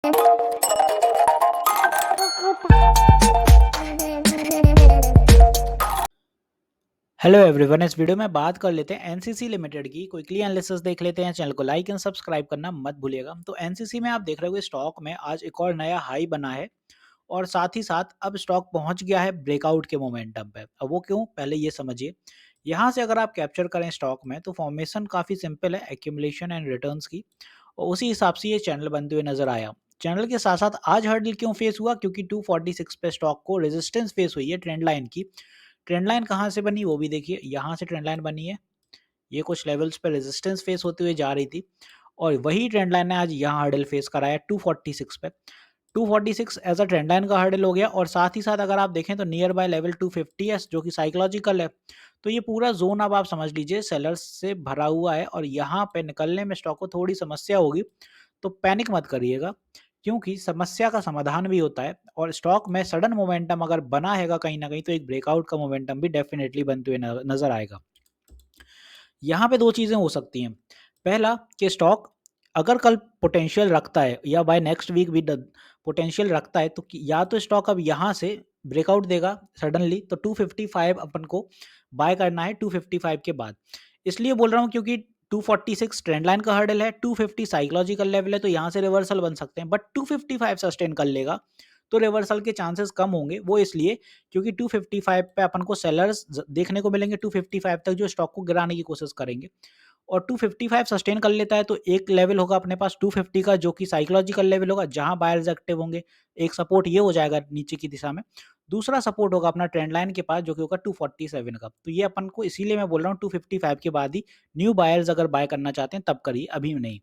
Hello everyone, इस video में बात कर लेते हैं एनसीसी लिमिटेड की। क्विकली एनालिसिस देख लेते हैं। चैनल को लाइक एंड सब्सक्राइब करना मत भूलिएगा। तो एनसीसी में आप देख रहे हो स्टॉक में आज एक और नया हाई बना है और साथ ही साथ अब स्टॉक पहुंच गया है ब्रेकआउट के मोमेंटम पे। अब वो क्यों, पहले ये समझिए। यहाँ से अगर आप कैप्चर करें स्टॉक में तो फॉर्मेशन काफ़ी सिंपल है, एक्यूमुलेशन एंड रिटर्न्स की, और उसी हिसाब से ये चैनल बनते हुए नजर आया। चैनल के साथ साथ आज हर्डल क्यों फेस हुआ, क्योंकि 246 पे स्टॉक को रेजिस्टेंस फेस हुई है ट्रेंड लाइन की। ट्रेंड लाइन कहाँ से बनी वो भी देखिए, यहाँ से ट्रेंड लाइन बनी है। ये कुछ लेवल्स पे रेजिस्टेंस फेस होते हुए जा रही थी और वही ट्रेंड लाइन ने आज यहाँ हर्डल फेस कराया 246 पे। 246 एज अ ट्रेंड लाइन का हर्डल हो गया और साथ ही साथ अगर आप देखें तो नियर बाय लेवल 250 जो कि साइकोलॉजिकल है। तो ये पूरा जोन अब आप समझ लीजिए सेलर्स से भरा हुआ है और यहाँ पे निकलने में स्टॉक को थोड़ी समस्या होगी। तो पैनिक मत करिएगा, क्योंकि समस्या का समाधान भी होता है और स्टॉक में सडन मोमेंटम अगर बना हैगा कहीं ना कहीं तो एक ब्रेकआउट का मोमेंटम भी डेफिनेटली बनते हुए नजर आएगा। यहाँ पे दो चीज़ें हो सकती हैं। पहला कि स्टॉक अगर कल पोटेंशियल रखता है या बाय नेक्स्ट वीक भी पोटेंशियल रखता है तो या तो स्टॉक अब यहाँ से ब्रेकआउट देगा सडनली, तो 255 अपन को बाय करना है 255 के बाद। इसलिए बोल रहा हूँ क्योंकि 246 ट्रेंड लाइन का हर्डल है, 250 साइकोलॉजिकल लेवल है, तो यहाँ से रिवर्सल बन सकते हैं। बट 255 सस्टेन कर लेगा तो रिवर्सल के चांसेस कम होंगे। वो इसलिए क्योंकि 255 पे अपन को सेलर्स देखने को मिलेंगे 255 तक जो स्टॉक को गिराने की कोशिश करेंगे। और 255 सस्टेन कर लेता है तो एक लेवल होगा अपने पास 250 का जो कि साइकोलॉजिकल लेवल होगा जहां बायर्स एक्टिव होंगे। एक सपोर्ट ये हो जाएगा नीचे की दिशा में। दूसरा सपोर्ट होगा अपना ट्रेंड लाइन के पास जो कि होगा 247 का। तो ये अपन को इसीलिए मैं बोल रहा हूँ 255 के बाद ही न्यू बायर्स अगर बाय करना चाहते हैं तब करिए, अभी नहीं।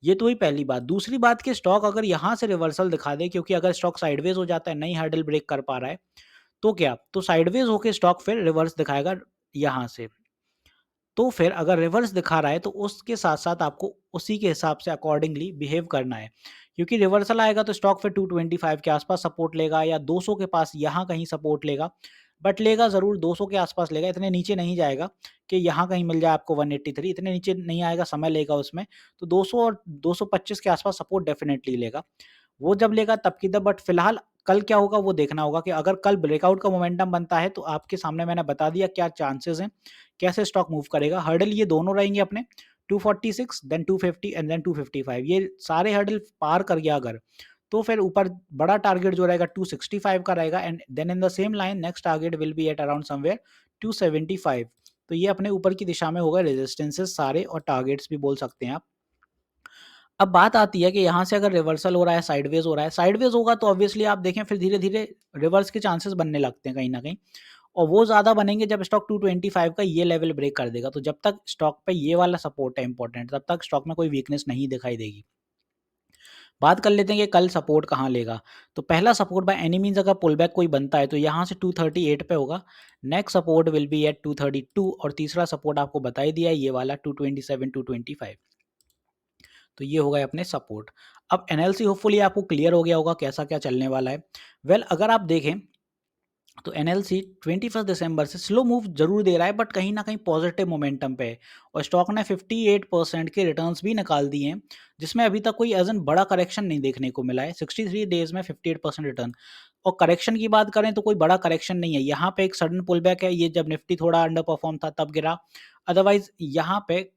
ये तो हुई पहली बात। दूसरी बात कि स्टॉक अगर यहाँ से रिवर्सल दिखा दे, क्योंकि अगर स्टॉक साइडवेज हो जाता है, नई हर्डल ब्रेक कर पा रहा है, तो क्या, तो साइडवेज होके स्टॉक फिर रिवर्स दिखाएगा यहाँ से। तो फिर अगर रिवर्स दिखा रहा है तो उसके साथ साथ आपको उसी के हिसाब से अकॉर्डिंगली बिहेव करना है, क्योंकि रिवर्सल आएगा तो स्टॉक फिर 225 के आसपास सपोर्ट लेगा या 200 के पास यहाँ कहीं सपोर्ट लेगा। बट लेगा ज़रूर 200 के आसपास लेगा, इतने नीचे नहीं जाएगा कि यहाँ कहीं मिल जाए आपको 183, इतने नीचे नहीं आएगा, समय लेगा उसमें। तो 200 और 225 के आसपास सपोर्ट डेफिनेटली लेगा। वो जब लेगा तब की तब। बट फिलहाल कल क्या होगा वो देखना होगा कि अगर कल ब्रेकआउट का मोमेंटम बनता है तो आपके सामने मैंने बता दिया क्या चांसेस हैं, कैसे स्टॉक मूव करेगा। हर्डल ये दोनों रहेंगे अपने 246 देन 250 एंड देन 255। ये सारे हर्डल पार कर गया अगर, तो फिर ऊपर बड़ा टारगेट जो रहेगा 265 का रहेगा and then in the same line next target will be at around somewhere 275। तो ये अपने ऊपर की दिशा में होगा रेजिस्टेंसेस सारे और टारगेट्स भी बोल सकते हैं आप। अब बात आती है कि यहाँ से अगर रिवर्सल हो रहा है, साइडवेज हो रहा है, साइडवेज होगा तो ऑब्वियसली आप देखें फिर धीरे-धीरे रिवर्स के चांसेस बनने लगते हैं कहीं न कहीं, और वो ज़्यादा बनेंगे जब स्टॉक 225 का ये लेवल ब्रेक कर देगा। तो जब तक स्टॉक पे ये वाला सपोर्ट है इम्पोर्टेंट, तब तक स्टॉक में कोई वीकनेस नहीं दिखाई देगी। बात कर लेते हैं कि कल सपोर्ट कहाँ लेगा। तो पहला सपोर्ट बाय एनी मीन्स अगर पुल बैक कोई बनता है तो यहाँ से 238 पे होगा। Next support will be at 232 और तीसरा सपोर्ट आपको बता ही दिया है ये वाला 227, 225। तो ये हो गए अपने सपोर्ट। अब एनएलसी होपफुली आपको क्लियर हो गया होगा कैसा क्या चलने वाला है। अगर आप देखें तो एनएलसी 21 दिसंबर से स्लो मूव जरूर दे रहा है बट कहीं ना कहीं पॉजिटिव मोमेंटम पे है और स्टॉक ने 58% के रिटर्न्स भी निकाल दिए हैं, जिसमें अभी तक कोई एज एन बड़ा करेक्शन नहीं देखने को मिला है। 63 डेज में 58% रिटर्न, और करेक्शन की बात करें तो कोई बड़ा करेक्शन नहीं है। यहाँ पे एक सडन पुल बैक है, ये जब निफ्टी थोड़ा अंडर परफॉर्म था तब गिरा। अदरवाइज यहाँ पे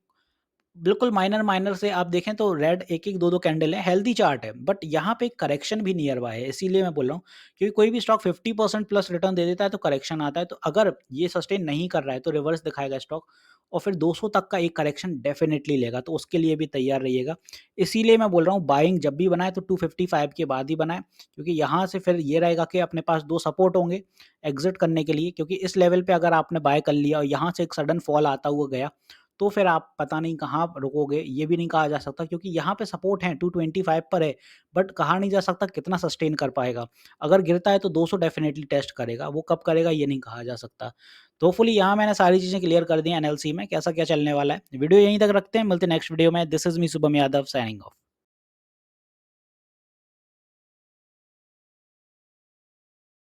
बिल्कुल माइनर माइनर से आप देखें तो रेड एक एक दो दो कैंडल है, हेल्दी चार्ट है, बट यहाँ पे करेक्शन भी नियर बाय है। इसीलिए मैं बोल रहा हूँ क्योंकि कोई भी स्टॉक 50% प्लस रिटर्न दे देता है तो करेक्शन आता है। तो अगर ये सस्टेन नहीं कर रहा है तो रिवर्स दिखाएगा स्टॉक और फिर 200 तक का एक करेक्शन डेफिनेटली लेगा, तो उसके लिए भी तैयार रहिएगा। इसीलिए मैं बोल रहा हूँ बाइंग जब भी बनाए तो 255 के बाद ही बनाए, क्योंकि यहाँ से फिर ये रहेगा कि अपने पास दो सपोर्ट होंगे एग्जिट करने के लिए। क्योंकि इस लेवल पे अगर आपने बाय कर लिया और यहाँ से एक सडन फॉल आता हुआ गया तो फिर आप पता नहीं कहाँ रुकोगे, ये भी नहीं कहा जा सकता, क्योंकि यहाँ पे सपोर्ट है 225 पर है, बट कहा नहीं जा सकता कितना सस्टेन कर पाएगा। अगर गिरता है तो 200 डेफिनेटली टेस्ट करेगा, वो कब करेगा ये नहीं कहा जा सकता। तो होपफुली यहाँ मैंने सारी चीज़ें क्लियर कर दी एनएलसी में कैसा क्या चलने वाला है। वीडियो यहीं तक रखते हैं, मिलते हैं नेक्स्ट वीडियो में। This is me Shubham Yadav signing off.